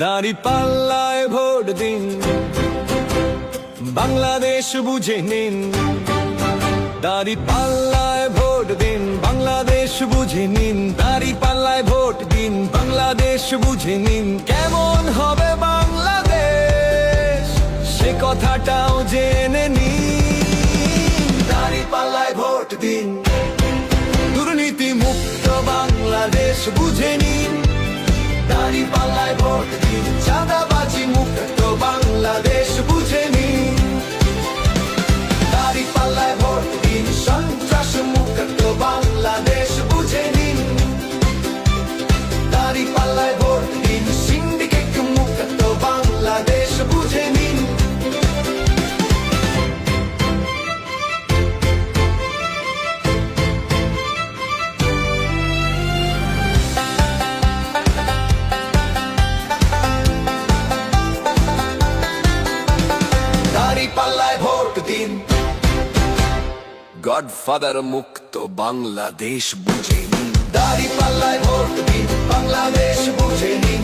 দাঁড়িপাল্লায় vote দিন, বাংলাদেশ বুঝে নিন। দাঁড়িপাল্লায় ভোট দিন, বাংলাদেশ বুঝে নিন। দাঁড়িপাল্লায় ভোট দিন, বাংলাদেশ বুঝে নিন। কেমন হবে বাংলাদেশ, সে কথাটাও জেনে নিন। দাঁড়িপাল্লায় ভোট দিন, দুর্নীতি মুক্ত বাংলাদেশ বুঝে নিন। দাঁড়িপাল্লায় ভোট দিন, চাঁদাবাজি মুক্ত বাংলাদেশ বুঝে নিন। দাঁড়িপাল্লায় ভোট দিন, সন্ত্রাস মুক্ত বাংলাদেশ বুঝে নিন। দাঁড়িপাল্লায় ভোট দিন, সিন্ডিকেট মুক্ত বাংলাদেশ বুঝে নিন। দাঁড়িপাল্লায় ভোট দিন, গডফাদার মুক্ত বাংলাদেশ বুঝে নিন। দাঁড়িপাল্লায় ভোট দিন, বাংলাদেশ বুঝে নিন।